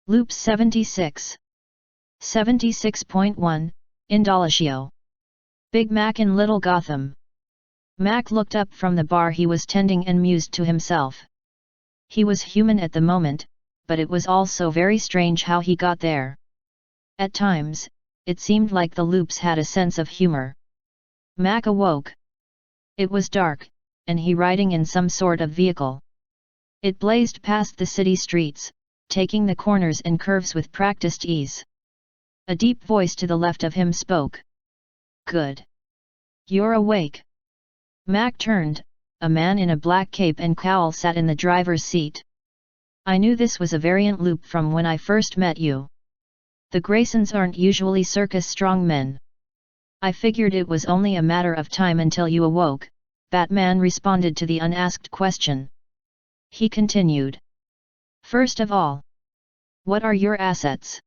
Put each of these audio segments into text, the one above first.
Loop 76. 76.1, Indolatio. Big Mac in Little Gotham. Mac looked up from the bar he was tending and mused to himself. He was human at the moment, but it was also very strange how he got there. At times, it seemed like the loops had a sense of humor. Mac awoke. It was dark, and he riding in some sort of vehicle. It blazed past the city streets, taking the corners and curves with practiced ease. A deep voice to the left of him spoke. Good. You're awake. Mac turned. A man in a black cape and cowl sat in the driver's seat. I knew this was a variant loop from when I first met you. The Graysons aren't usually circus strongmen. I figured it was only a matter of time until you awoke, Batman responded to the unasked question. He continued. First of all, what are your assets?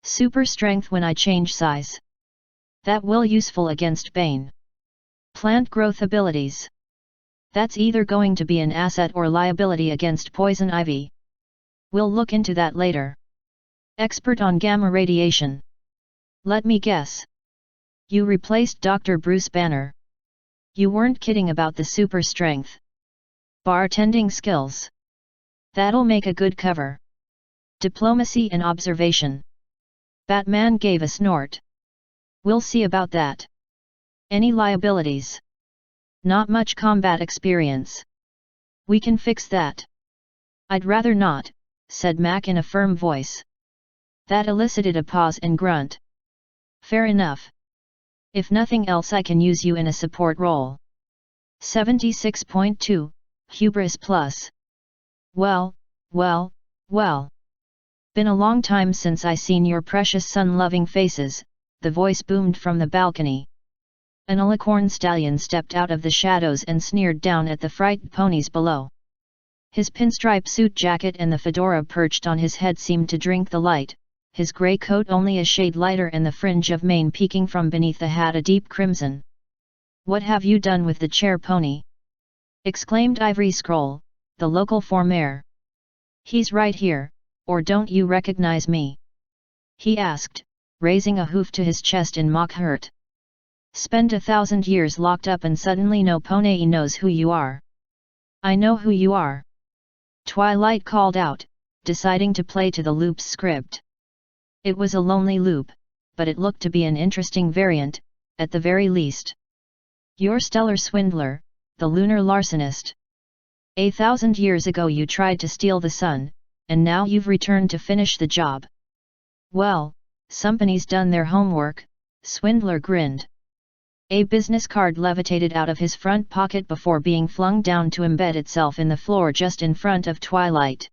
Super strength when I change size. That will useful against Bane. Plant growth abilities. That's either going to be an asset or liability against poison ivy. We'll look into that later. Expert on gamma radiation. Let me guess. You replaced Dr. Bruce Banner. You weren't kidding about the super strength. Bartending skills. That'll make a good cover. Diplomacy and observation. Batman gave a snort. We'll see about that. Any liabilities? Not much combat experience. We can fix that. I'd rather not, said Mac in a firm voice. That elicited a pause and grunt. Fair enough. If nothing else, I can use you in a support role. 76.2, Hubris Plus. Well. Been a long time since I seen your precious sun-loving faces, the voice boomed from the balcony. An alicorn stallion stepped out of the shadows and sneered down at the frightened ponies below. His pinstripe suit jacket and the fedora perched on his head seemed to drink the light, his grey coat only a shade lighter and the fringe of mane peeking from beneath the hat a deep crimson. What have you done with the chair pony? Exclaimed Ivory Scroll, the local formare. He's right here, or don't you recognize me? He asked, raising a hoof to his chest in mock hurt. Spend 1,000 years locked up and suddenly no pony knows who you are. I know who you are. Twilight called out, deciding to play to the loop's script. It was a lonely loop, but it looked to be an interesting variant, at the very least. You're Stellar Swindler, the lunar larcenist. 1,000 years ago you tried to steal the sun, and now you've returned to finish the job. Well, somebody's done their homework, Swindler grinned. A business card levitated out of his front pocket before being flung down to embed itself in the floor just in front of Twilight.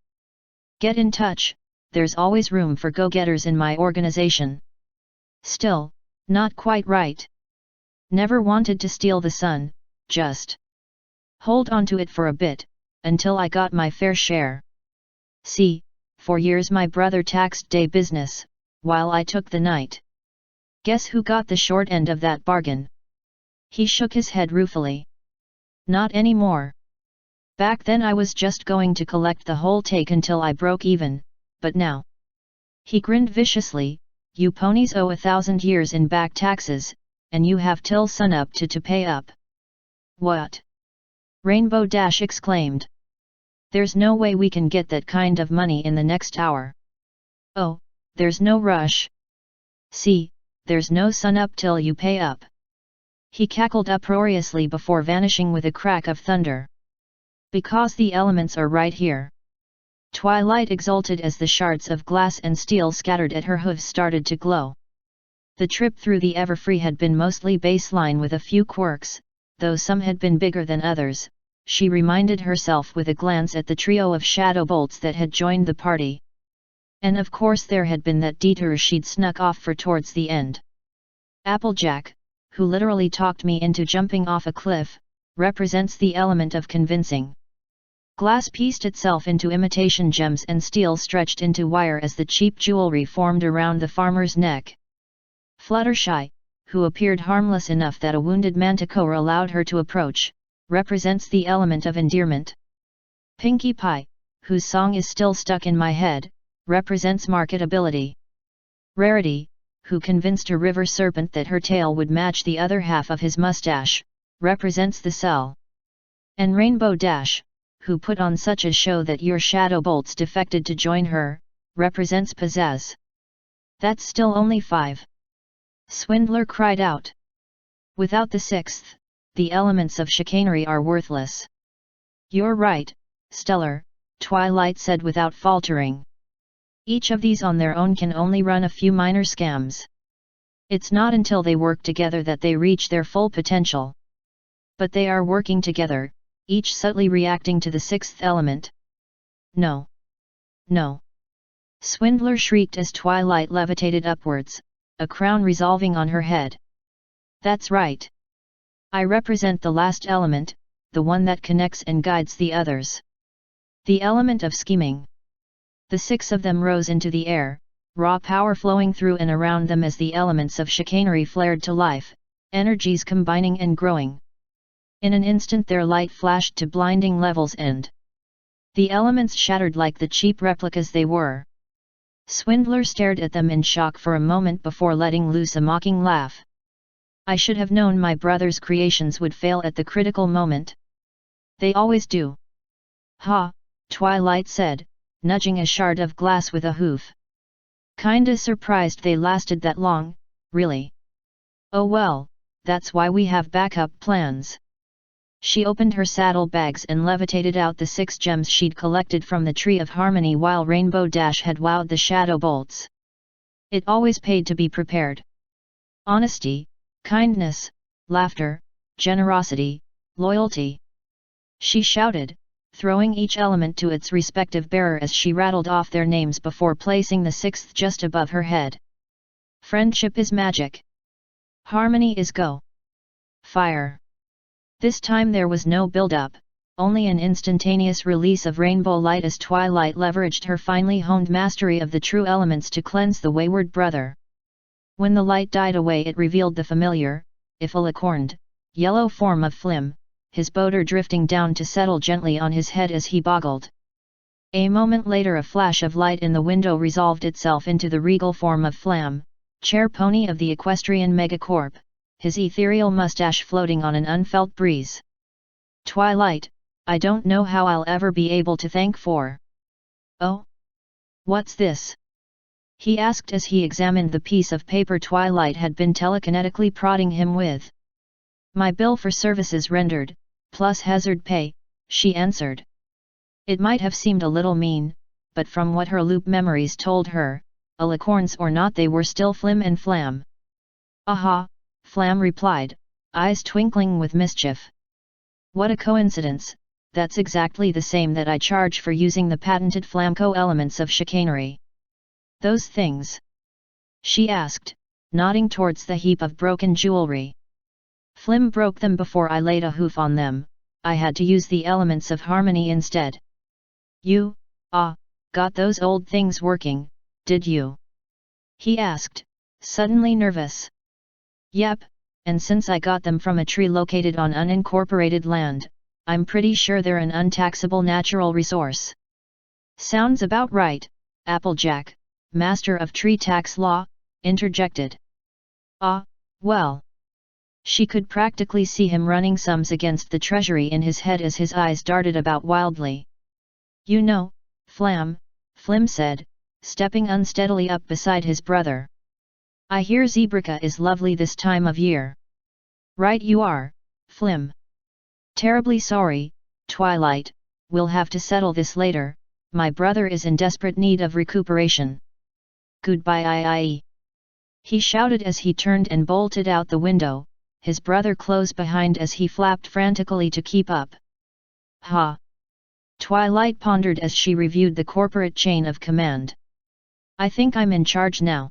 Get in touch, there's always room for go-getters in my organization. Still, not quite right. Never wanted to steal the sun, just hold on to it for a bit, until I got my fair share. See, for years my brother taxed day business, while I took the night. Guess who got the short end of that bargain? He shook his head ruefully. Not anymore. Back then I was just going to collect the whole take until I broke even, but now. He grinned viciously, you ponies owe 1,000 years in back taxes, and you have till sunup to pay up. What? Rainbow Dash exclaimed. There's no way we can get that kind of money in the next hour. Oh, there's no rush. See, there's no sunup till you pay up. He cackled uproariously before vanishing with a crack of thunder. Because the elements are right here. Twilight exulted as the shards of glass and steel scattered at her hooves started to glow. The trip through the Everfree had been mostly baseline with a few quirks, though some had been bigger than others, she reminded herself with a glance at the trio of shadow bolts that had joined the party. And of course there had been that detour she'd snuck off for towards the end. Applejack, who literally talked me into jumping off a cliff, represents the element of convincing. Glass pieced itself into imitation gems and steel stretched into wire as the cheap jewelry formed around the farmer's neck. Fluttershy, who appeared harmless enough that a wounded manticore allowed her to approach, represents the element of endearment. Pinkie Pie, whose song is still stuck in my head, represents marketability. Rarity, who convinced a river serpent that her tail would match the other half of his mustache, represents the sell. And Rainbow Dash, who put on such a show that your shadow bolts defected to join her, represents pizzazz. That's still only 5. Swindler cried out. Without the 6th, the elements of chicanery are worthless. You're right, Stellar, Twilight said without faltering. Each of these on their own can only run a few minor scams. It's not until they work together that they reach their full potential. But they are working together, each subtly reacting to the 6th element. No. No. Swindler shrieked as Twilight levitated upwards, a crown resolving on her head. That's right. I represent the last element, the one that connects and guides the others. The element of scheming. The 6 of them rose into the air, raw power flowing through and around them as the elements of chicanery flared to life, energies combining and growing. In an instant their light flashed to blinding levels and the elements shattered like the cheap replicas they were. Swindler stared at them in shock for a moment before letting loose a mocking laugh. I should have known my brother's creations would fail at the critical moment. They always do. Ha, Twilight said, nudging a shard of glass with a hoof. Kinda surprised they lasted that long, really. Oh well, that's why we have backup plans. She opened her saddle bags and levitated out the 6 gems she'd collected from the Tree of Harmony while Rainbow Dash had wowed the shadow bolts. It always paid to be prepared. Honesty, kindness, laughter, generosity, loyalty. She shouted, throwing each element to its respective bearer as she rattled off their names before placing the 6th just above her head. Friendship is magic. Harmony is go. Fire. This time there was no build-up, only an instantaneous release of rainbow light as Twilight leveraged her finely honed mastery of the true elements to cleanse the wayward brother. When the light died away it revealed the familiar, if alicorned, yellow form of Flim, his boulder drifting down to settle gently on his head as he boggled. A moment later a flash of light in the window resolved itself into the regal form of Flam, chair pony of the equestrian megacorp, his ethereal mustache floating on an unfelt breeze. Twilight, I don't know how I'll ever be able to thank for. Oh? What's this? He asked as he examined the piece of paper Twilight had been telekinetically prodding him with. My bill for services rendered, plus hazard pay, she answered. It might have seemed a little mean, but from what her loop memories told her, alicorns or not they were still Flim and Flam. Aha, Flam replied, eyes twinkling with mischief. What a coincidence, that's exactly the same that I charge for using the patented Flamco elements of chicanery. Those things? She asked, nodding towards the heap of broken jewelry. Flim broke them before I laid a hoof on them, I had to use the elements of harmony instead. You, got those old things working, did you? He asked, suddenly nervous. Yep, and since I got them from a tree located on unincorporated land, I'm pretty sure they're an untaxable natural resource. Sounds about right, Applejack, master of tree tax law, interjected. Well. She could practically see him running sums against the treasury in his head as his eyes darted about wildly. You know, Flim said, stepping unsteadily up beside his brother. I hear Zebrica is lovely this time of year. Right you are, Flim. Terribly sorry, Twilight, we'll have to settle this later, my brother is in desperate need of recuperation. Goodbye. He shouted as he turned and bolted out the window, his brother close behind as he flapped frantically to keep up. Ha! Twilight pondered as she reviewed the corporate chain of command. I think I'm in charge now.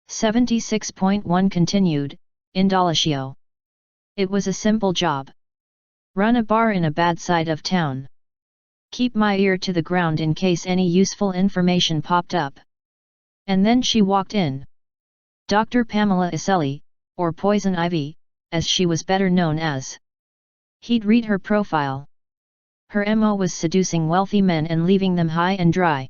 76.1 continued, Indolatio. It was a simple job. Run a bar in a bad side of town. Keep my ear to the ground in case any useful information popped up. And then she walked in. Dr. Pamela Iselli, or Poison Ivy, as she was better known as. He'd read her profile. Her MO was seducing wealthy men and leaving them high and dry.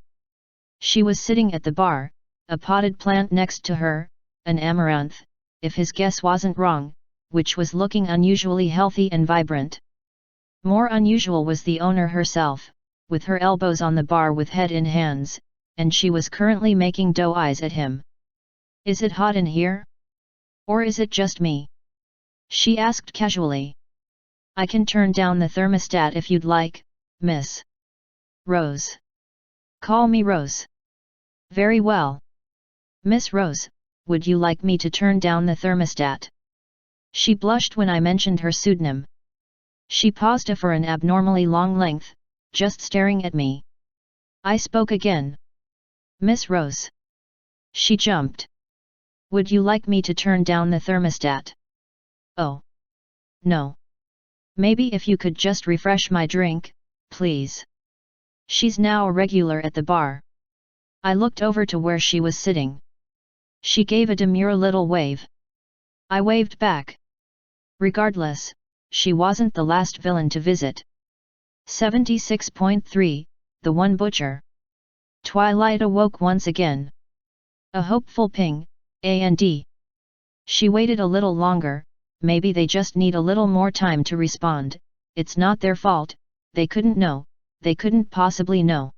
She was sitting at the bar, a potted plant next to her, an amaranth, if his guess wasn't wrong, which was looking unusually healthy and vibrant. More unusual was the owner herself, with her elbows on the bar with head in hands, and she was currently making doe eyes at him. "Is it hot in here? Or is it just me?" she asked casually. "I can turn down the thermostat if you'd like, Miss Rose." "Call me Rose." "Very well. Miss Rose, would you like me to turn down the thermostat?" She blushed when I mentioned her pseudonym. She paused for an abnormally long length, just staring at me. I spoke again. "Miss Rose." She jumped. "Would you like me to turn down the thermostat?" "Oh. No. Maybe if you could just refresh my drink, please." She's now a regular at the bar. I looked over to where she was sitting. She gave a demure little wave. I waved back. Regardless, she wasn't the last villain to visit. 76.3, The One Butcher. Twilight awoke once again. A hopeful ping, and. She waited a little longer. Maybe they just need a little more time to respond. It's not their fault, they couldn't know, they couldn't possibly know.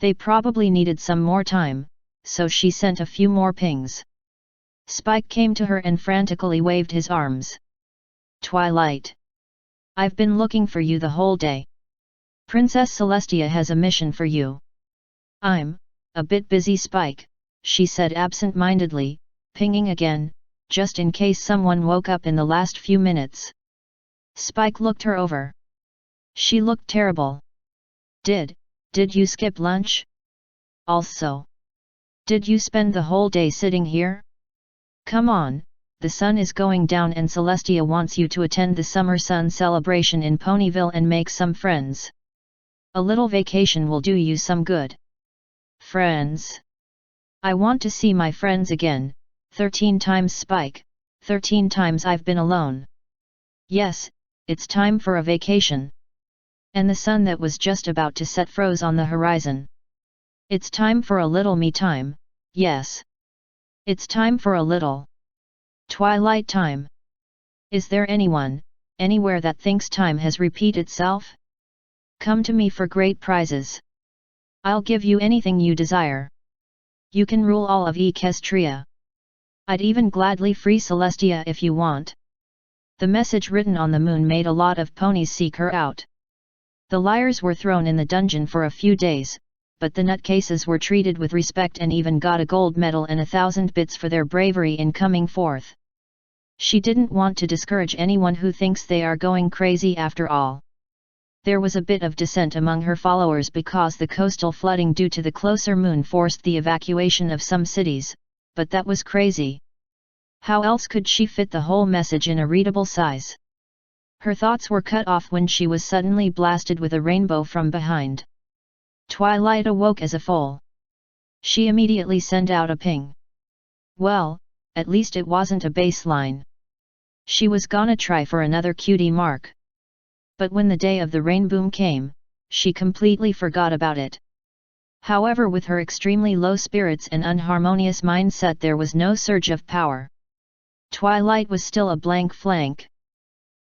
They probably needed some more time, so she sent a few more pings. Spike came to her and frantically waved his arms. "Twilight. I've been looking for you the whole day. Princess Celestia has a mission for you." "I'm a bit busy, Spike," she said absent-mindedly, pinging again, just in case someone woke up in the last few minutes. Spike looked her over. She looked terrible. Did you skip lunch? Also, did you spend the whole day sitting here? Come on, the sun is going down and Celestia wants you to attend the summer sun celebration in Ponyville and make some friends. A little vacation will do you some good." "Friends? I want to see my friends again, 13 times Spike, 13 times I've been alone. Yes, it's time for a vacation." And the sun that was just about to set froze on the horizon. "It's time for a little me time, yes. It's time for a little Twilight time. Is there anyone, anywhere that thinks time has repeated itself? Come to me for great prizes. I'll give you anything you desire. You can rule all of Equestria. I'd even gladly free Celestia if you want." The message written on the moon made a lot of ponies seek her out. The liars were thrown in the dungeon for a few days, but the nutcases were treated with respect and even got a gold medal and 1,000 bits for their bravery in coming forth. She didn't want to discourage anyone who thinks they are going crazy after all. There was a bit of dissent among her followers because the coastal flooding due to the closer moon forced the evacuation of some cities, but that was crazy. How else could she fit the whole message in a readable size? Her thoughts were cut off when she was suddenly blasted with a rainbow from behind. Twilight awoke as a foal. She immediately sent out a ping. Well, at least it wasn't a baseline. She was gonna try for another cutie mark. But when the day of the rainboom came, she completely forgot about it. However, with her extremely low spirits and unharmonious mindset, there was no surge of power. Twilight was still a blank flank.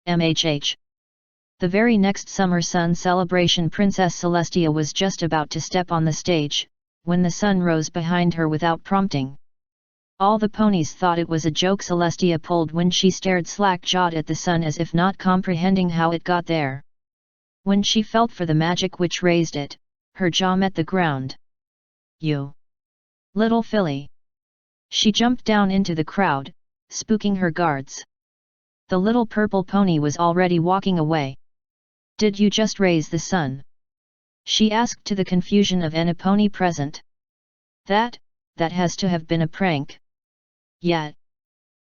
MHH. The very next summer sun celebration, Princess Celestia was just about to step on the stage, when the sun rose behind her without prompting. All the ponies thought it was a joke Celestia pulled when she stared slack-jawed at the sun as if not comprehending how it got there. When she felt for the magic which raised it, her jaw met the ground. "You little filly!" She jumped down into the crowd, spooking her guards. The little purple pony was already walking away. "Did you just raise the sun?" she asked, to the confusion of any pony present. That has to have been a prank." "Yeah.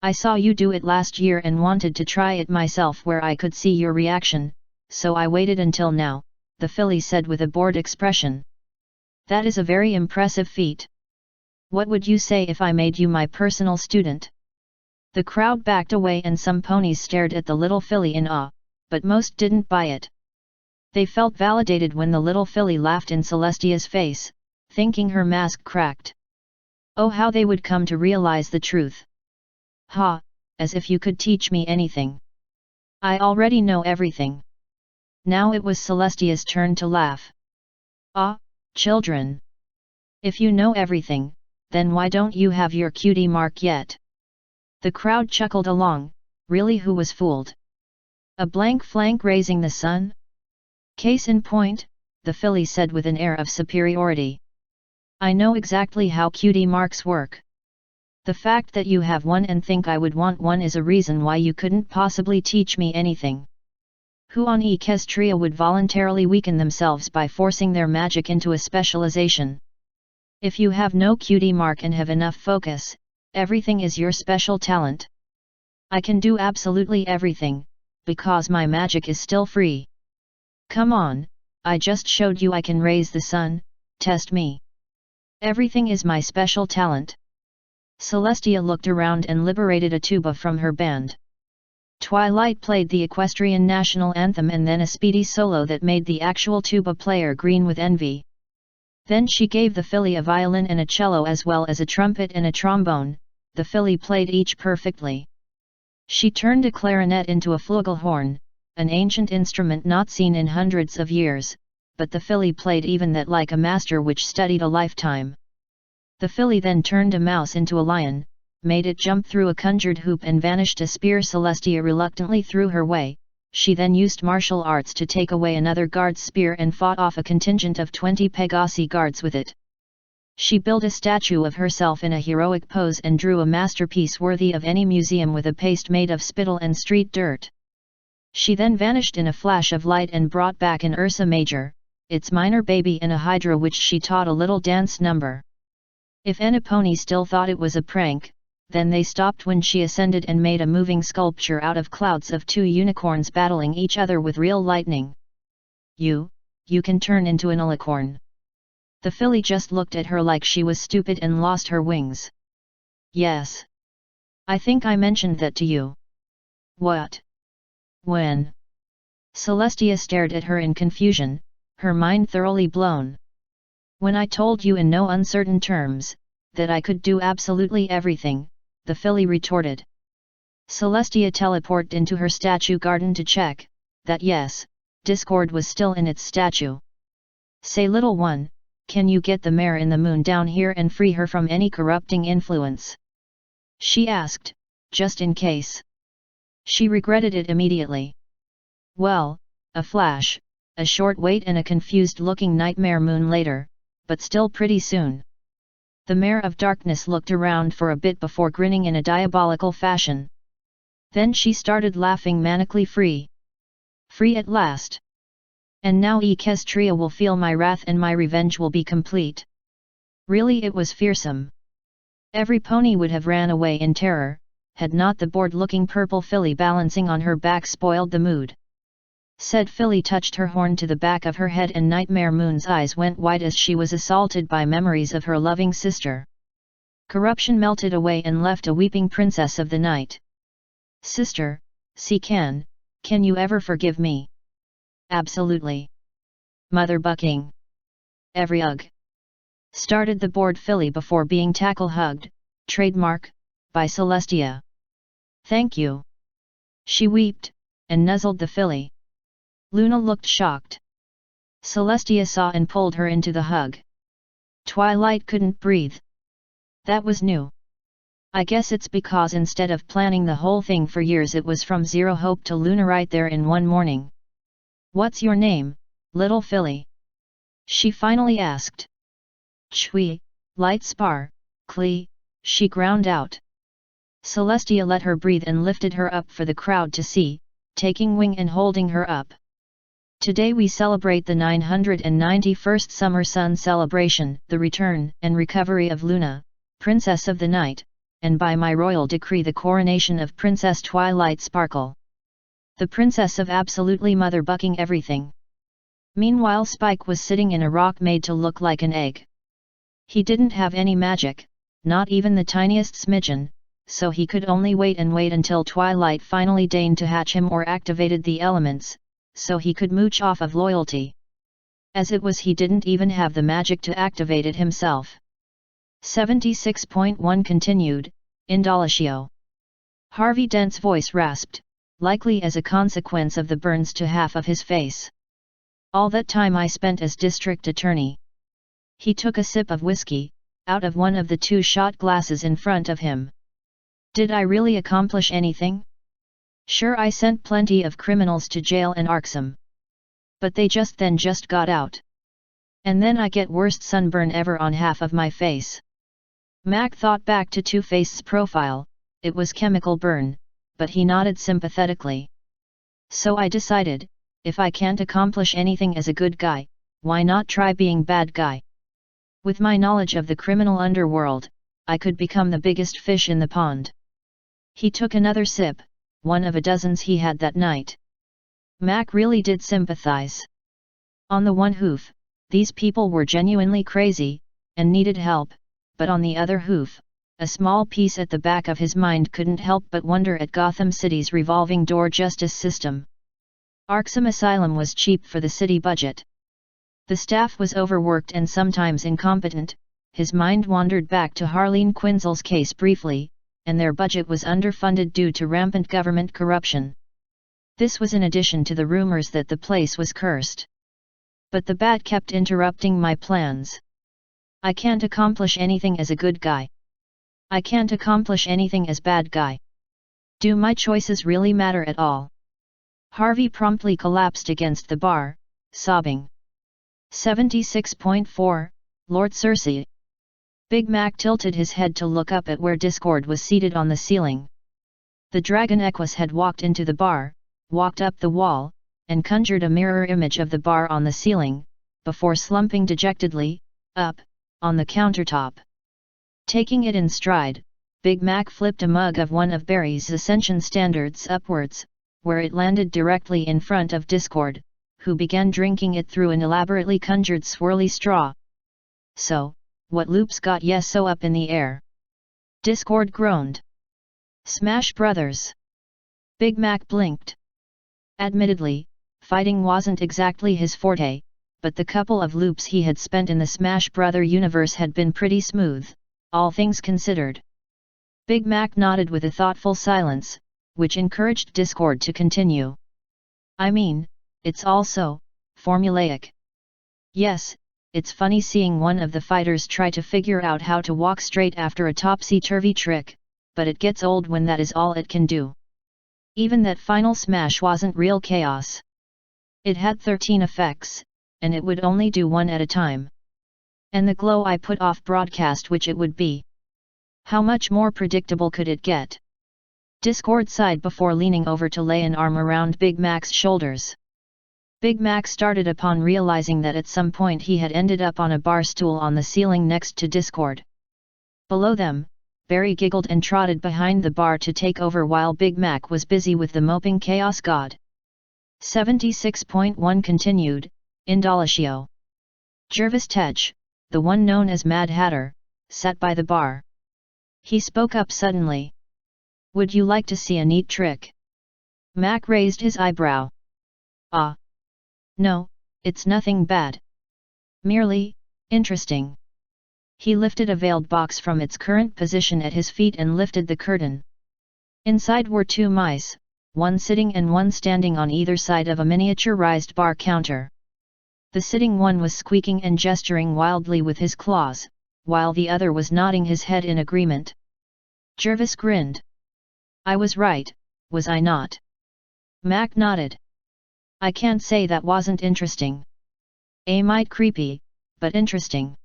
I saw you do it last year and wanted to try it myself where I could see your reaction, so I waited until now," the filly said with a bored expression. "That is a very impressive feat. What would you say if I made you my personal student?" The crowd backed away and some ponies stared at the little filly in awe, but most didn't buy it. They felt validated when the little filly laughed in Celestia's face, thinking her mask cracked. Oh, how they would come to realize the truth. Ha, as if you could teach me anything. I already know everything. Now it was Celestia's turn to laugh. Ah, children. If you know everything, then why don't you have your cutie mark yet? The crowd chuckled along, really who was fooled? A blank flank raising the sun? Case in point, the filly said with an air of superiority. I know exactly how cutie marks work. The fact that you have one and think I would want one is a reason why you couldn't possibly teach me anything. Who on Equestria would voluntarily weaken themselves by forcing their magic into a specialization? If you have no cutie mark and have enough focus, everything is your special talent. I can do absolutely everything, because my magic is still free. Come on, I just showed you I can raise the sun, test me. Everything is my special talent. Celestia looked around and liberated a tuba from her band. Twilight played the equestrian national anthem and then a speedy solo that made the actual tuba player green with envy. Then she gave the filly a violin and a cello as well as a trumpet and a trombone. The filly played each perfectly. She turned a clarinet into a flugelhorn, an ancient instrument not seen in hundreds of years, but the filly played even that like a master which studied a lifetime. The filly then turned a mouse into a lion, made it jump through a conjured hoop and vanished a spear Celestia reluctantly threw her way. She then used martial arts to take away another guard's spear and fought off a contingent of 20 Pegasi guards with it. She built a statue of herself in a heroic pose and drew a masterpiece worthy of any museum with a paste made of spittle and street dirt. She then vanished in a flash of light and brought back an Ursa Major, its minor baby and a Hydra which she taught a little dance number. If any pony still thought it was a prank, then they stopped when she ascended and made a moving sculpture out of clouds of 2 unicorns battling each other with real lightning. You can turn into an alicorn. The filly just looked at her like she was stupid and lost her wings. Yes. I think I mentioned that to you. What? When? Celestia stared at her in confusion, her mind thoroughly blown. When I told you in no uncertain terms, that I could do absolutely everything, the filly retorted. Celestia teleported into her statue garden to check, that yes, discord was still in its statue. Say little one, can you get the mare in the moon down here and free her from any corrupting influence? She asked, just in case. She regretted it immediately. Well, a flash, a short wait and a confused-looking nightmare moon later, but still pretty soon. The Mare of Darkness looked around for a bit before grinning in a diabolical fashion. Then she started laughing manically free. Free at last. And now Equestria will feel my wrath and my revenge will be complete. Really it was fearsome. Every pony would have ran away in terror, had not the bored-looking purple filly balancing on her back spoiled the mood. Said filly touched her horn to the back of her head and Nightmare Moon's eyes went wide as she was assaulted by memories of her loving sister. Corruption melted away and left a weeping princess of the night. Sister, can you ever forgive me? Absolutely. Mother bucking. Every ugh. Started the bored filly before being tackle-hugged, trademark, by Celestia. Thank you. She wept, and nuzzled the filly. Luna looked shocked. Celestia saw and pulled her into the hug. Twilight couldn't breathe. That was new. I guess it's because instead of planning the whole thing for years it was from zero hope to Luna right there in one morning. What's your name, little filly? She finally asked. Chui, light spar, Klee, she ground out. Celestia let her breathe and lifted her up for the crowd to see, taking wing and holding her up. Today we celebrate the 991st Summer Sun celebration, the return and recovery of Luna, Princess of the Night, and by my royal decree the coronation of Princess Twilight Sparkle. The princess of absolutely mother bucking everything. Meanwhile Spike was sitting in a rock made to look like an egg. He didn't have any magic, not even the tiniest smidgen, so he could only wait and wait until Twilight finally deigned to hatch him or activated the elements, so he could mooch off of loyalty. As it was, he didn't even have the magic to activate it himself. 76.1 continued, Indolatio. Harvey Dent's voice rasped, likely as a consequence of the burns to half of his face. All that time I spent as district attorney. He took a sip of whiskey, out of one of the 2 shot glasses in front of him. Did I really accomplish anything? Sure, I sent plenty of criminals to jail and Arksum. But they just got out. And then I get worst sunburn ever on half of my face. Mac thought back to Two-Face's profile. It was chemical burn, but he nodded sympathetically. So I decided, if I can't accomplish anything as a good guy, why not try being bad guy? With my knowledge of the criminal underworld, I could become the biggest fish in the pond. He took another sip, one of a dozens he had that night. Mac really did sympathize. On the one hoof, these people were genuinely crazy, and needed help, but on the other hoof, a small piece at the back of his mind couldn't help but wonder at Gotham City's revolving door justice system. Arksum Asylum was cheap for the city budget. The staff was overworked and sometimes incompetent. His mind wandered back to Harleen Quinzel's case briefly, and their budget was underfunded due to rampant government corruption. This was in addition to the rumors that the place was cursed. But the bat kept interrupting my plans. I can't accomplish anything as a good guy. I can't accomplish anything as bad guy. Do my choices really matter at all? Harvey promptly collapsed against the bar, sobbing. 76.4, Lord Cersei. Big Mac tilted his head to look up at where Discord was seated on the ceiling. The dragon Equus had walked into the bar, walked up the wall, and conjured a mirror image of the bar on the ceiling, before slumping dejectedly, up, on the countertop. Taking it in stride, Big Mac flipped a mug of one of Barry's Ascension Standards upwards, where it landed directly in front of Discord, who began drinking it through an elaborately conjured swirly straw. So, what loops got yes so up in the air? Discord groaned. Smash Brothers. Big Mac blinked. Admittedly, fighting wasn't exactly his forte, but the couple of loops he had spent in the Smash Brother universe had been pretty smooth, all things considered. Big Mac nodded with a thoughtful silence, which encouraged Discord to continue. I mean, it's all so formulaic. Yes, it's funny seeing one of the fighters try to figure out how to walk straight after a topsy-turvy trick, but it gets old when that is all it can do. Even that final smash wasn't real chaos. It had 13 effects, and it would only do one at a time. And the glow I put off broadcast which it would be. How much more predictable could it get? Discord sighed before leaning over to lay an arm around Big Mac's shoulders. Big Mac started upon realizing that at some point he had ended up on a bar stool on the ceiling next to Discord. Below them, Barry giggled and trotted behind the bar to take over while Big Mac was busy with the moping Chaos God. 76.1 continued, Indolatio. Jervis Tej, the one known as Mad Hatter, sat by the bar. He spoke up suddenly. Would you like to see a neat trick? Mac raised his eyebrow. Ah. No, it's nothing bad. Merely, interesting. He lifted a veiled box from its current position at his feet and lifted the curtain. Inside were 2 mice, one sitting and one standing on either side of a miniaturized bar counter. The sitting one was squeaking and gesturing wildly with his claws, while the other was nodding his head in agreement. Jervis grinned. I was right, was I not? Mac nodded. I can't say that wasn't interesting. A mite creepy, but interesting.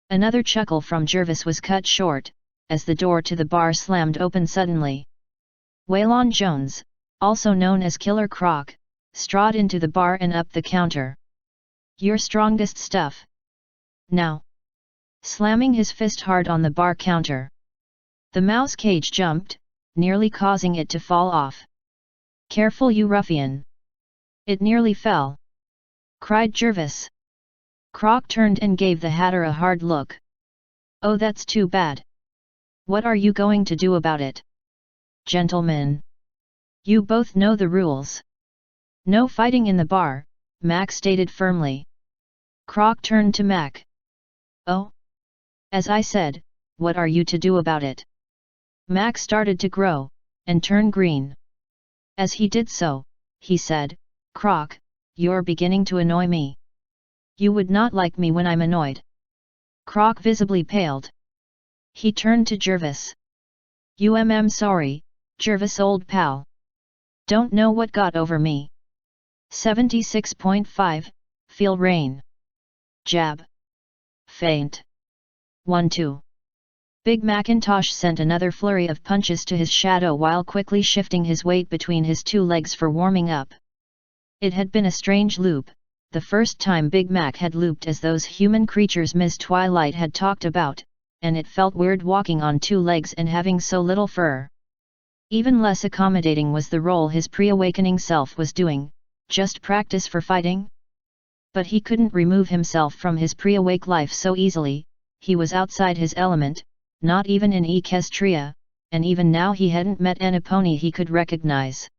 Another chuckle from Jervis was cut short, as the door to the bar slammed open suddenly. Waylon Jones, also known as Killer Croc, strode into the bar and up the counter. Your strongest stuff. Now. Slamming his fist hard on the bar counter. The mouse cage jumped, nearly causing it to fall off. Careful, you ruffian. It nearly fell. Cried Jervis. Croc turned and gave the Hatter a hard look. Oh, that's too bad. What are you going to do about it? Gentlemen. You both know the rules. No fighting in the bar, Mac stated firmly. Croc turned to Mac. Oh? As I said, what are you to do about it? Mac started to grow, and turn green. As he did so, he said, Croc, you're beginning to annoy me. You would not like me when I'm annoyed. Croc visibly paled. He turned to Jervis. Sorry, Jervis old pal. Don't know what got over me. 76.5, feel rain. Jab. Feint. 1-2. Big Macintosh sent another flurry of punches to his shadow while quickly shifting his weight between his two legs for warming up. It had been a strange loop, the first time Big Mac had looped as those human creatures Ms. Twilight had talked about, and it felt weird walking on two legs and having so little fur. Even less accommodating was the role his pre-awakening self was doing, just practice for fighting? But he couldn't remove himself from his pre-awake life so easily, he was outside his element, not even in Equestria, and even now he hadn't met any pony he could recognize.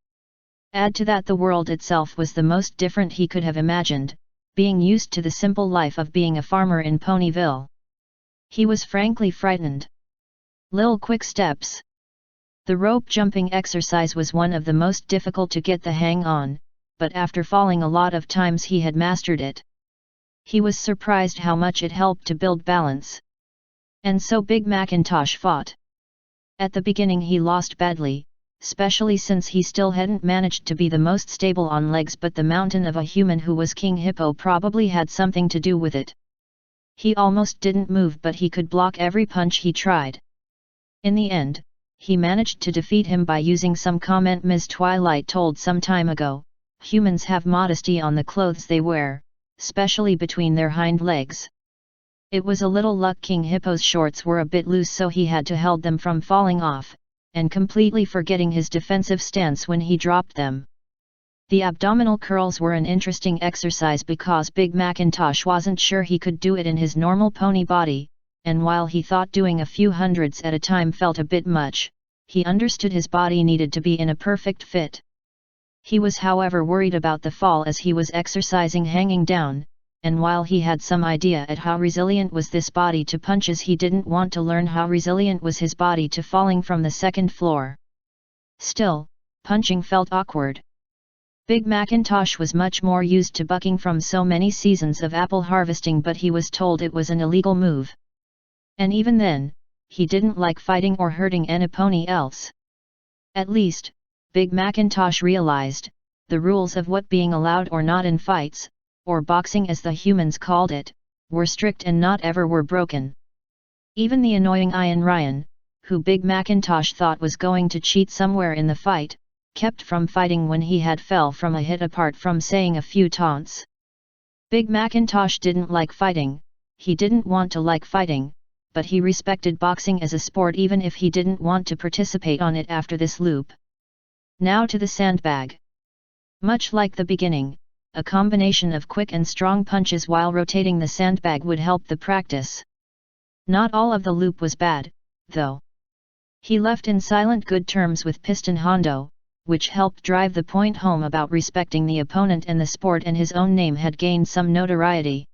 Add to that the world itself was the most different he could have imagined, being used to the simple life of being a farmer in Ponyville. He was frankly frightened. Lil quick steps. The rope jumping exercise was one of the most difficult to get the hang on, but after falling a lot of times he had mastered it. He was surprised how much it helped to build balance. And so Big Macintosh fought. At the beginning he lost badly, especially since he still hadn't managed to be the most stable on legs, but the mountain of a human who was King Hippo probably had something to do with it. He almost didn't move, but he could block every punch he tried. In the end, he managed to defeat him by using some comment Ms. Twilight told some time ago: humans have modesty on the clothes they wear, especially between their hind legs. It was a little luck King Hippo's shorts were a bit loose, so he had to hold them from falling off, and completely forgetting his defensive stance when he dropped them. The abdominal curls were an interesting exercise because Big Macintosh wasn't sure he could do it in his normal pony body, and while he thought doing a few hundreds at a time felt a bit much, he understood his body needed to be in a perfect fit. He was however worried about the fall as he was exercising hanging down, and while he had some idea at how resilient was this body to punches, he didn't want to learn how resilient was his body to falling from the second floor. Still, punching felt awkward. Big Macintosh was much more used to bucking from so many seasons of apple harvesting, but he was told it was an illegal move. And even then, he didn't like fighting or hurting any pony else. At least, Big Macintosh realized, the rules of what being allowed or not in fights, or boxing as the humans called it, were strict and not ever were broken. Even the annoying Ian Ryan, who Big Macintosh thought was going to cheat somewhere in the fight, kept from fighting when he had fell from a hit apart from saying a few taunts. Big Macintosh didn't like fighting, he didn't want to like fighting, but he respected boxing as a sport even if he didn't want to participate on it after this loop. Now to the sandbag. Much like the beginning, a combination of quick and strong punches while rotating the sandbag would help the practice. Not all of the loop was bad, though. He left in silent good terms with Piston Hondo, which helped drive the point home about respecting the opponent and the sport, and his own name had gained some notoriety.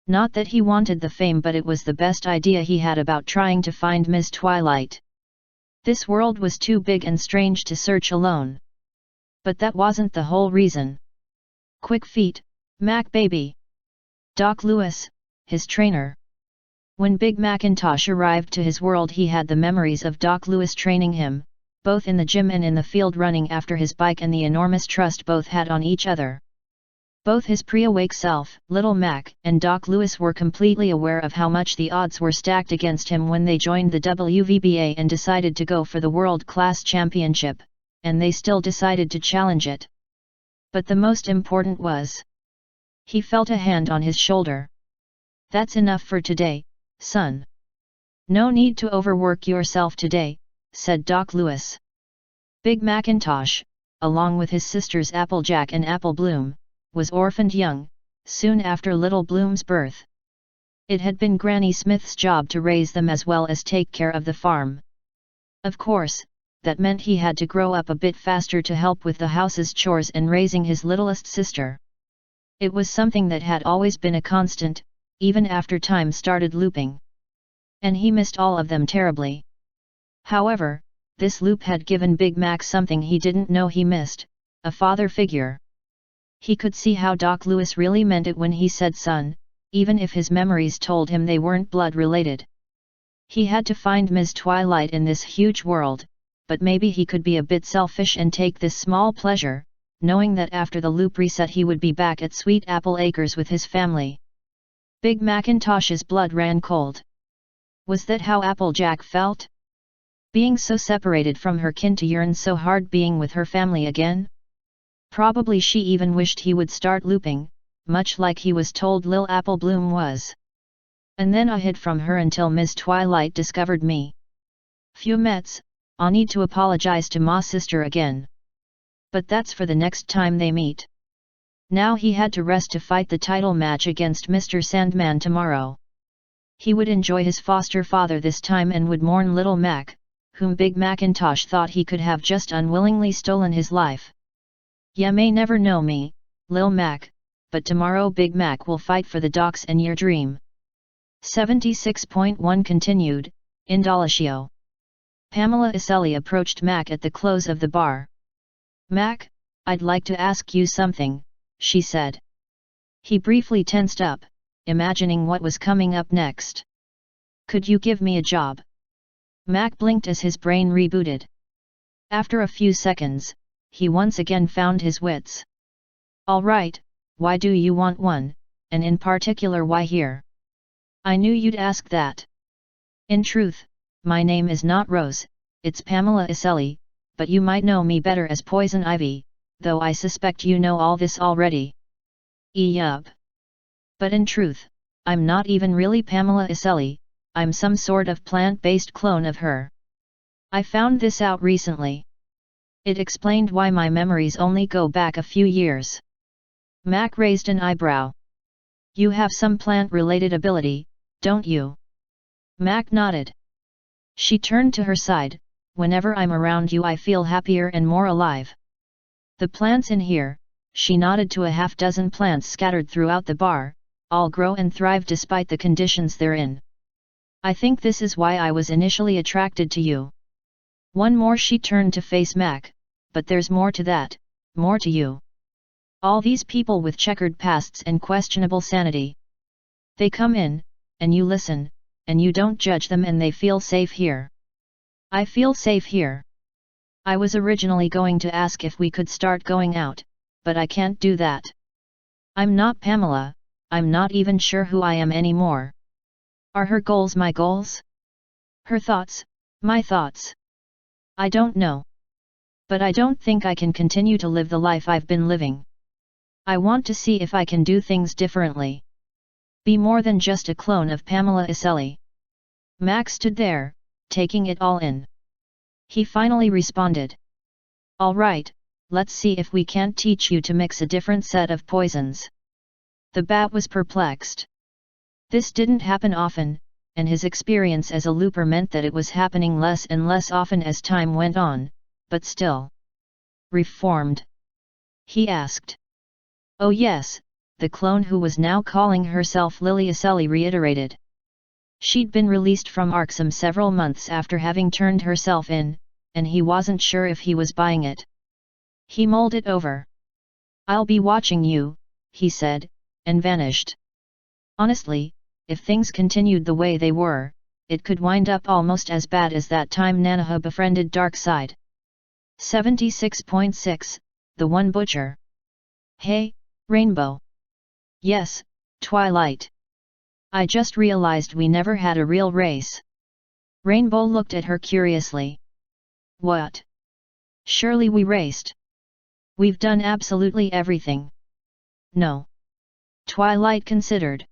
Not that he wanted the fame, but it was the best idea he had about trying to find Ms. Twilight. This world was too big and strange to search alone. But that wasn't the whole reason. Quick feet, Mac baby. Doc Lewis, his trainer. When Big Macintosh arrived to his world, he had the memories of Doc Lewis training him, both in the gym and in the field running after his bike, and the enormous trust both had on each other. Both his pre-awake self, Little Mac, and Doc Lewis were completely aware of how much the odds were stacked against him when they joined the WVBA and decided to go for the World Class Championship, and they still decided to challenge it. But the most important was, he felt a hand on his shoulder. "That's enough for today, son. No need to overwork yourself today," said Doc Lewis. Big Macintosh, along with his sisters Applejack and Apple Bloom, was orphaned young, soon after Little Bloom's birth. It had been Granny Smith's job to raise them as well as take care of the farm. Of course, that meant he had to grow up a bit faster to help with the house's chores and raising his littlest sister. It was something that had always been a constant, even after time started looping. And he missed all of them terribly. However, this loop had given Big Mac something he didn't know he missed, a father figure. He could see how Doc Lewis really meant it when he said son, even if his memories told him they weren't blood-related. He had to find Ms. Twilight in this huge world, but maybe he could be a bit selfish and take this small pleasure, knowing that after the loop reset he would be back at Sweet Apple Acres with his family. Big Macintosh's blood ran cold. Was that how Applejack felt? Being so separated from her kin to yearn so hard being with her family again? Probably she even wished he would start looping, much like he was told Lil Apple Bloom was. And then I hid from her until Miss Twilight discovered me. Phew Mets, I'll need to apologize to ma sister again. But that's for the next time they meet. Now he had to rest to fight the title match against Mr. Sandman tomorrow. He would enjoy his foster father this time and would mourn Little Mac, whom Big Macintosh thought he could have just unwillingly stolen his life. Ya may never know me, Lil Mac, but tomorrow Big Mac will fight for the docs and your dream. 76.1 continued, Indolatio. Pamela Iselli approached Mac at the close of the bar. Mac, I'd like to ask you something, she said. He briefly tensed up, imagining what was coming up next. Could you give me a job? Mac blinked as his brain rebooted. After a few seconds, he once again found his wits. All right, why do you want one, and in particular why here? I knew you'd ask that. In truth, my name is not Rose, it's Pamela Iselli, but you might know me better as Poison Ivy, though I suspect you know all this already. Yup. But in truth, I'm not even really Pamela Iselli, I'm some sort of plant-based clone of her. I found this out recently. It explained why my memories only go back a few years. Mac raised an eyebrow. You have some plant-related ability, don't you? Mac nodded. She turned to her side. Whenever I'm around you I feel happier and more alive. The plants in here, she nodded to a half-dozen plants scattered throughout the bar, all grow and thrive despite the conditions they're in. I think this is why I was initially attracted to you. One more. She turned to face Mac, but there's more to that, more to you. All these people with checkered pasts and questionable sanity. They come in, and you listen, and you don't judge them and they feel safe here. I feel safe here. I was originally going to ask if we could start going out, but I can't do that. I'm not Pamela, I'm not even sure who I am anymore. Are her goals my goals? Her thoughts, my thoughts? I don't know. But I don't think I can continue to live the life I've been living. I want to see if I can do things differently. Be more than just a clone of Pamela Iselli. Max stood there, taking it all in. He finally responded. All right, let's see if we can't teach you to mix a different set of poisons. The bat was perplexed. This didn't happen often, and his experience as a looper meant that it was happening less and less often as time went on, but still. Reformed? He asked. Oh yes, the clone who was now calling herself Lily Iselli reiterated. She'd been released from Arkham several months after having turned herself in, and he wasn't sure if he was buying it. He mulled it over. I'll be watching you, he said, and vanished. Honestly, if things continued the way they were, it could wind up almost as bad as that time Nanaha befriended Darkseid. 76.6, The One Butcher. Hey, Rainbow. Yes, Twilight. I just realized we never had a real race. Rainbow looked at her curiously. What? Surely we raced. We've done absolutely everything. No. Twilight considered.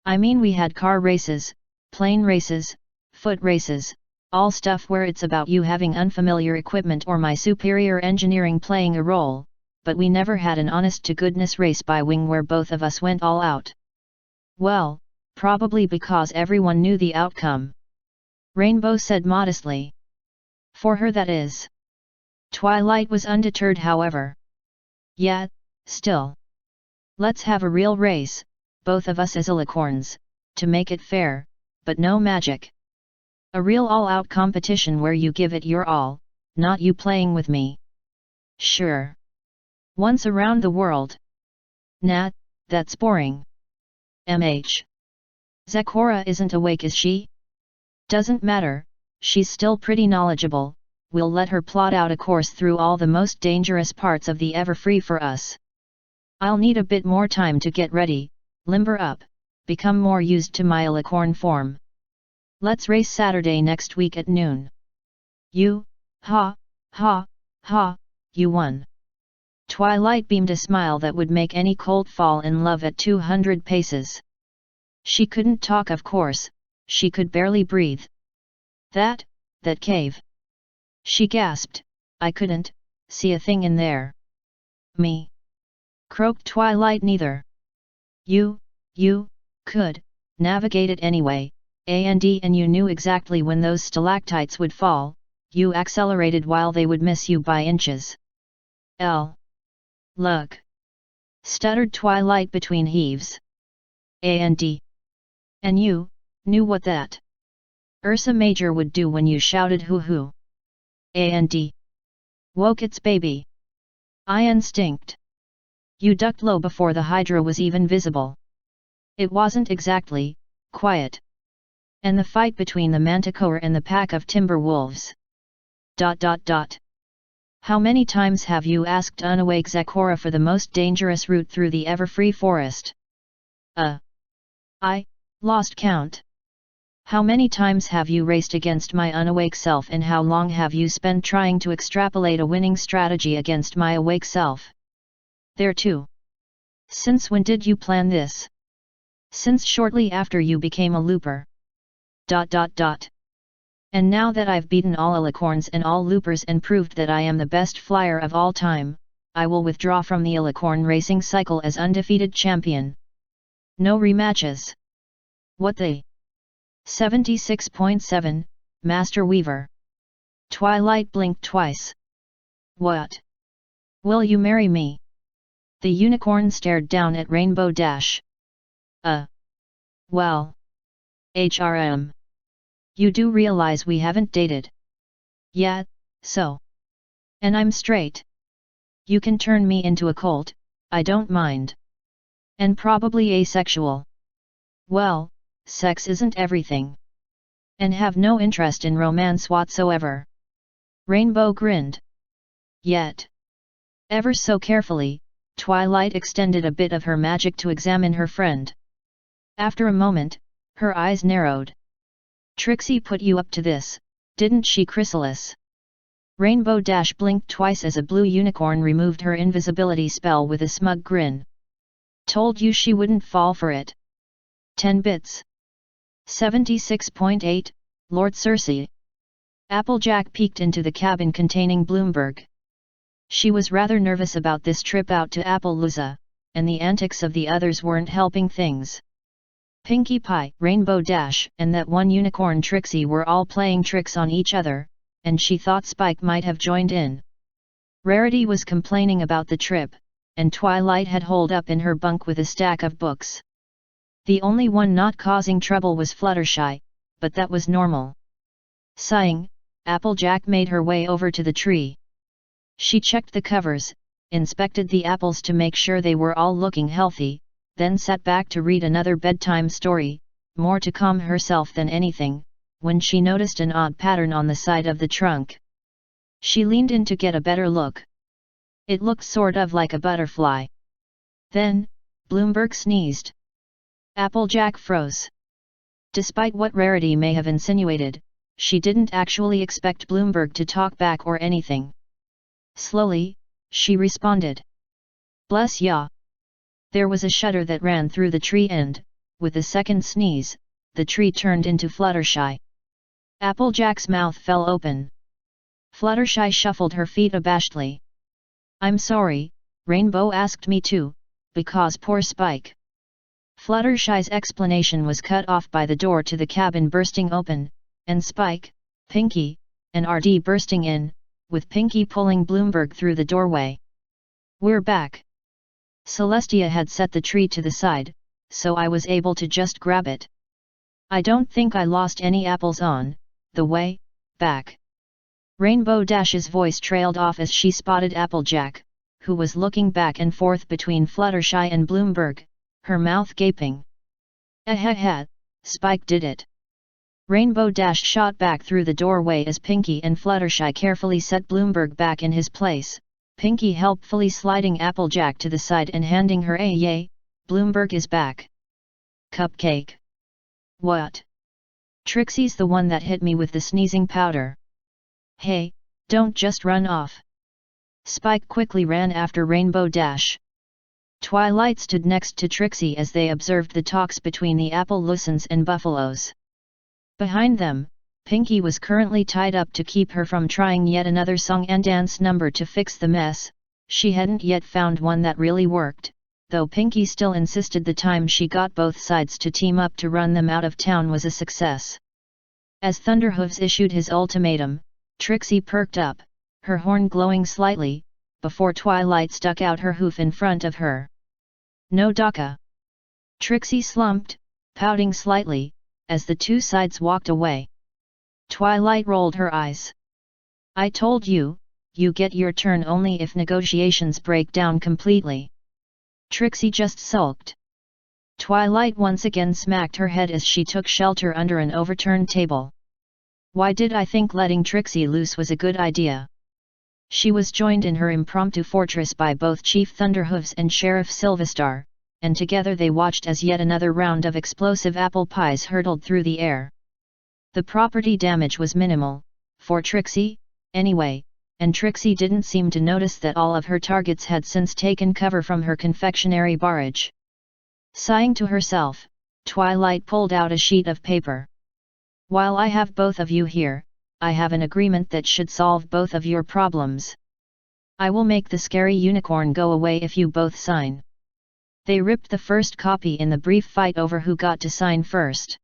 I mean we had car races, plane races, foot races, all stuff where it's about you having unfamiliar equipment or my superior engineering playing a role, but we never had an honest-to-goodness race by wing where both of us went all out. Well, probably because everyone knew the outcome. Rainbow said modestly. For her that is. Twilight was undeterred however. Yeah, still. Let's have a real race, both of us as alicorns, to make it fair, but no magic. A real all-out competition where you give it your all, not you playing with me. Sure. Once around the world. Nah, that's boring. Zecora isn't awake, is she? Doesn't matter, she's still pretty knowledgeable, we'll let her plot out a course through all the most dangerous parts of the Everfree for us. I'll need a bit more time to get ready, limber up, become more used to my alicorn form. Let's race Saturday next week at noon. You, ha, you won. Twilight beamed a smile that would make any colt fall in love at 200 paces. She couldn't talk, of course, she could barely breathe. That cave. She gasped, I couldn't see a thing in there. Me? Croaked Twilight, neither. You could navigate it anyway, and you knew exactly when those stalactites would fall, you accelerated while they would miss you by inches. Look. Stuttered Twilight between heaves. And you knew what that Ursa Major would do when you shouted hoo-hoo. Woke its baby. I instinct. You ducked low before the Hydra was even visible. It wasn't exactly quiet. And the fight between the Manticore and the pack of timber wolves. How many times have you asked unawake Zecora for the most dangerous route through the Everfree forest? I lost count. How many times have you raced against my unawake self, and how long have you spent trying to extrapolate a winning strategy against my awake self? There too. Since when did you plan this? Since shortly after you became a looper. And now that I've beaten all alicorns and all loopers and proved that I am the best flyer of all time, I will withdraw from the alicorn racing cycle as undefeated champion. No rematches. What the? 76.7, Master Weaver. Twilight blinked twice. What? Will you marry me? The unicorn stared down at Rainbow Dash. Well. HRM. You do realize we haven't dated? Yeah, so. And I'm straight. You can turn me into a colt, I don't mind. And probably asexual. Well, sex isn't everything. And have no interest in romance whatsoever. Rainbow grinned. Yet. Ever so carefully, Twilight extended a bit of her magic to examine her friend. After a moment, her eyes narrowed. Trixie put you up to this, didn't she, Chrysalis? Rainbow Dash blinked twice as a blue unicorn removed her invisibility spell with a smug grin. Told you she wouldn't fall for it. 10 bits. 76.8, Lord Cersei. Applejack peeked into the cabin containing Bloomberg. She was rather nervous about this trip out to Appaloosa, and the antics of the others weren't helping things. Pinkie Pie, Rainbow Dash, and that one unicorn Trixie were all playing tricks on each other, and she thought Spike might have joined in. Rarity was complaining about the trip, and Twilight had holed up in her bunk with a stack of books. The only one not causing trouble was Fluttershy, but that was normal. Sighing, Applejack made her way over to the tree. She checked the covers, inspected the apples to make sure they were all looking healthy, then sat back to read another bedtime story, more to calm herself than anything, when she noticed an odd pattern on the side of the trunk. She leaned in to get a better look. It looked sort of like a butterfly. Then, Bloomberg sneezed. Applejack froze. Despite what Rarity may have insinuated, she didn't actually expect Bloomberg to talk back or anything. Slowly, she responded. Bless ya. There was a shudder that ran through the tree and, with a second sneeze, the tree turned into Fluttershy. Applejack's mouth fell open. Fluttershy shuffled her feet abashedly. I'm sorry, Rainbow asked me to, because poor Spike. Fluttershy's explanation was cut off by the door to the cabin bursting open, and Spike, Pinkie, and RD bursting in, with Pinkie pulling Bloomberg through the doorway. We're back. Celestia had set the tree to the side, so I was able to just grab it. I don't think I lost any apples on the way back. Rainbow Dash's voice trailed off as she spotted Applejack, who was looking back and forth between Fluttershy and Bloomberg, her mouth gaping. Ahaha, Spike did it. Rainbow Dash shot back through the doorway as Pinkie and Fluttershy carefully set Bloomberg back in his place, Pinkie helpfully sliding Applejack to the side and handing her a yay, Bloomberg is back. Cupcake. What? Trixie's the one that hit me with the sneezing powder. Hey, don't just run off. Spike quickly ran after Rainbow Dash. Twilight stood next to Trixie as they observed the talks between the Applelusons and Buffaloes. Behind them, Pinkie was currently tied up to keep her from trying yet another song and dance number to fix the mess. She hadn't yet found one that really worked, though Pinkie still insisted the time she got both sides to team up to run them out of town was a success. As Thunderhooves issued his ultimatum, Trixie perked up, her horn glowing slightly, before Twilight stuck out her hoof in front of her. No Daka. Trixie slumped, pouting slightly, as the two sides walked away. Twilight rolled her eyes. I told you, you get your turn only if negotiations break down completely. Trixie just sulked. Twilight once again smacked her head as she took shelter under an overturned table. Why did I think letting Trixie loose was a good idea? She was joined in her impromptu fortress by both Chief Thunderhooves and Sheriff Silverstar, and together they watched as yet another round of explosive apple pies hurtled through the air. The property damage was minimal, for Trixie, anyway, and Trixie didn't seem to notice that all of her targets had since taken cover from her confectionery barrage. Sighing to herself, Twilight pulled out a sheet of paper. While I have both of you here, I have an agreement that should solve both of your problems. I will make the scary unicorn go away if you both sign. They ripped the first copy in the brief fight over who got to sign first.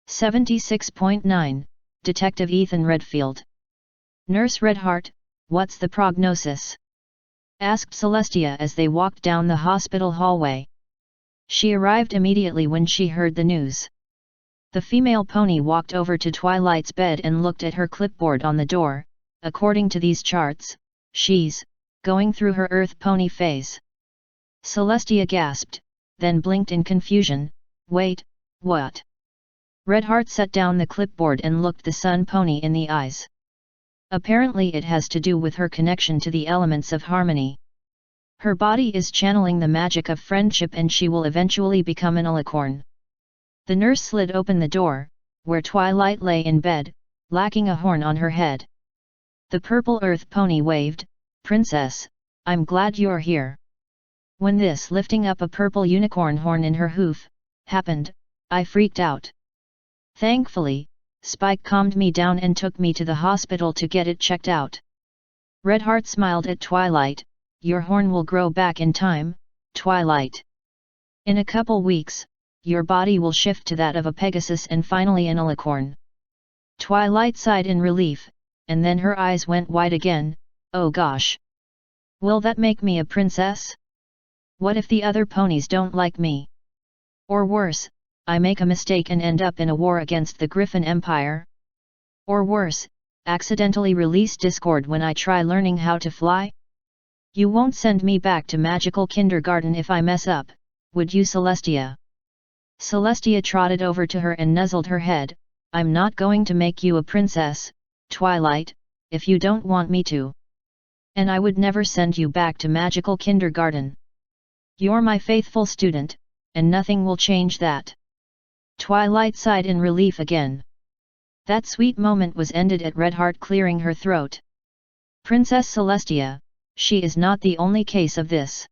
76.9, Detective Ethan Redfield. Nurse Redheart, what's the prognosis? Asked Celestia as they walked down the hospital hallway. She arrived immediately when she heard the news. The female pony walked over to Twilight's bed and looked at her clipboard on the door. According to these charts, she's going through her Earth pony phase. Celestia gasped, then blinked in confusion. Wait, what? Redheart set down the clipboard and looked the Sun Pony in the eyes. Apparently it has to do with her connection to the elements of harmony. Her body is channeling the magic of friendship and she will eventually become an alicorn. The nurse slid open the door, where Twilight lay in bed, lacking a horn on her head. The purple Earth Pony waved, Princess, I'm glad you're here. When this lifting up a purple unicorn horn in her hoof happened, I freaked out. Thankfully, Spike calmed me down and took me to the hospital to get it checked out. Redheart smiled at Twilight. Your horn will grow back in time, Twilight. In a couple weeks, your body will shift to that of a Pegasus and finally an alicorn. Twilight sighed in relief, and then her eyes went wide again. Oh gosh! Will that make me a princess? What if the other ponies don't like me? Or worse, I make a mistake and end up in a war against the Griffin Empire? Or worse, accidentally release discord when I try learning how to fly? You won't send me back to magical kindergarten if I mess up, would you, Celestia? Celestia trotted over to her and nuzzled her head. I'm not going to make you a princess, Twilight, if you don't want me to. And I would never send you back to magical kindergarten. You're my faithful student, and nothing will change that. Twilight sighed in relief again. That sweet moment was ended at Redheart clearing her throat. Princess Celestia, she is not the only case of this.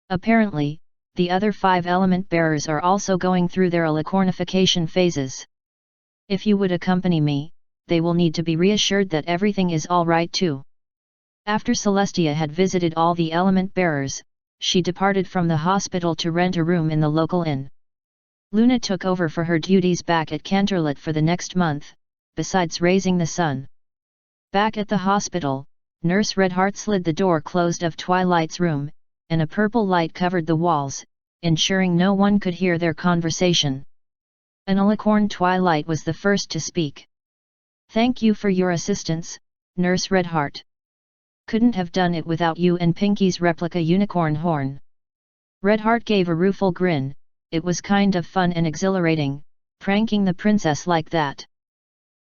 Apparently, the other 5 element bearers are also going through their alicornification phases. If you would accompany me, they will need to be reassured that everything is alright too. After Celestia had visited all the element bearers, she departed from the hospital to rent a room in the local inn. Luna took over for her duties back at Canterlot for the next month, besides raising the sun. Back at the hospital, Nurse Redheart slid the door closed of Twilight's room, and a purple light covered the walls, ensuring no one could hear their conversation. An alicorn Twilight was the first to speak. "Thank you for your assistance, Nurse Redheart. Couldn't have done it without you and Pinky's replica unicorn horn." Redheart gave a rueful grin. It was kind of fun and exhilarating, pranking the princess like that.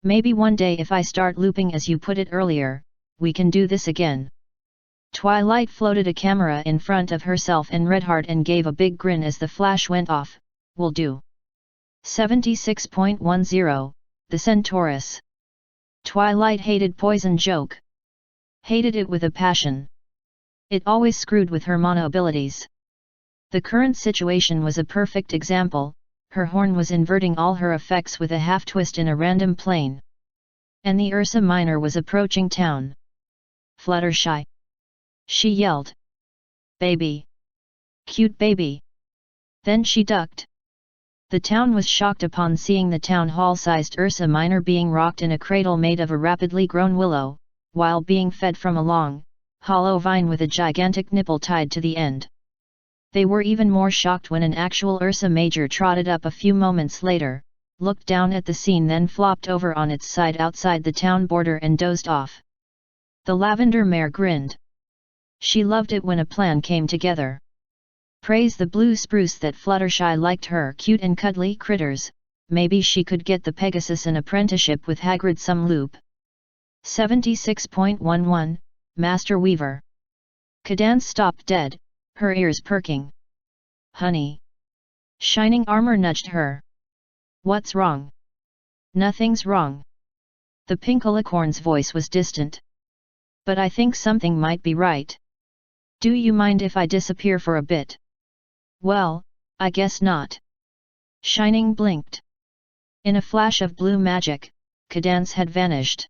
"Maybe one day if I start looping as you put it earlier, we can do this again." Twilight floated a camera in front of herself and Redheart and gave a big grin as the flash went off. "Will do." 76.10, The Centaurus. Twilight hated poison Joak. Hated it with a passion. It always screwed with her mana abilities. The current situation was a perfect example. Her horn was inverting all her effects with a half-twist in a random plane. And the Ursa Minor was approaching town. "Fluttershy!" she yelled. "Baby! Cute baby!" Then she ducked. The town was shocked upon seeing the town hall-sized Ursa Minor being rocked in a cradle made of a rapidly grown willow, while being fed from a long, hollow vine with a gigantic nipple tied to the end. They were even more shocked when an actual Ursa Major trotted up a few moments later, looked down at the scene, then flopped over on its side outside the town border and dozed off. The lavender mare grinned. She loved it when a plan came together. Praise the blue spruce that Fluttershy liked her cute and cuddly critters. Maybe she could get the Pegasus an apprenticeship with Hagrid some loop. 76.11, Master Weaver. Cadance stopped dead, her ears perking. "Honey." Shining Armor nudged her. "What's wrong?" "Nothing's wrong." The pink alicorn's voice was distant. "But I think something might be right. Do you mind if I disappear for a bit?" "Well, I guess not." Shining blinked. In a flash of blue magic, Cadance had vanished.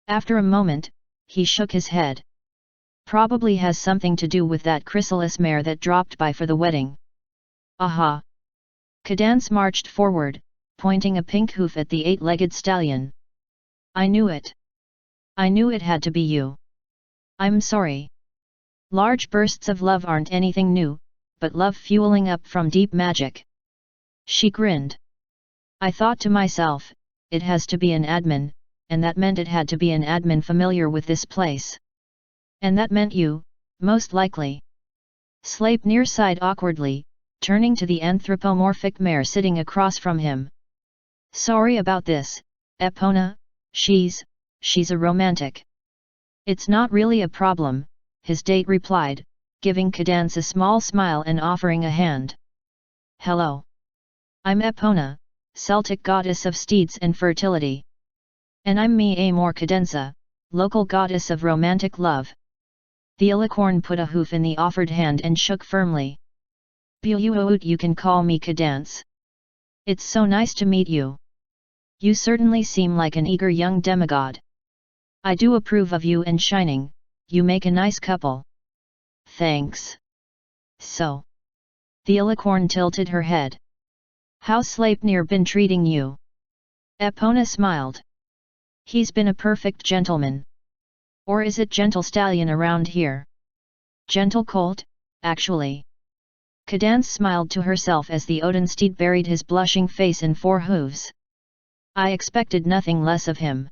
After a moment, he shook his head. "Probably has something to do with that chrysalis mare that dropped by for the wedding." "Aha!" Cadance marched forward, pointing a pink hoof at the 8-legged stallion. "I knew it. I knew it had to be you. I'm sorry." Large bursts of love aren't anything new, but love fueling up from deep magic. She grinned. "I thought to myself, it has to be an admin, and that meant it had to be an admin familiar with this place. And that meant you, most likely." Sleipnir sighed awkwardly, turning to the anthropomorphic mare sitting across from him. "Sorry about this, Epona, she's a romantic." "It's not really a problem," his date replied, giving Cadance a small smile and offering a hand. "Hello. I'm Epona, Celtic goddess of steeds and fertility. And I'm me Amor Cadenza, local goddess of romantic love." The alicorn put a hoof in the offered hand and shook firmly. "Buoot, you can call me Cadance. It's so nice to meet you. You certainly seem like an eager young demigod. I do approve of you and Shining, you make a nice couple." "Thanks. So." The alicorn tilted her head. "How's Sleipnir been treating you?" Epona smiled. "He's been a perfect gentleman. Or is it gentle stallion around here?" "Gentle colt, actually." Cadance smiled to herself as the Odin steed buried his blushing face in 4 hooves. "I expected nothing less of him."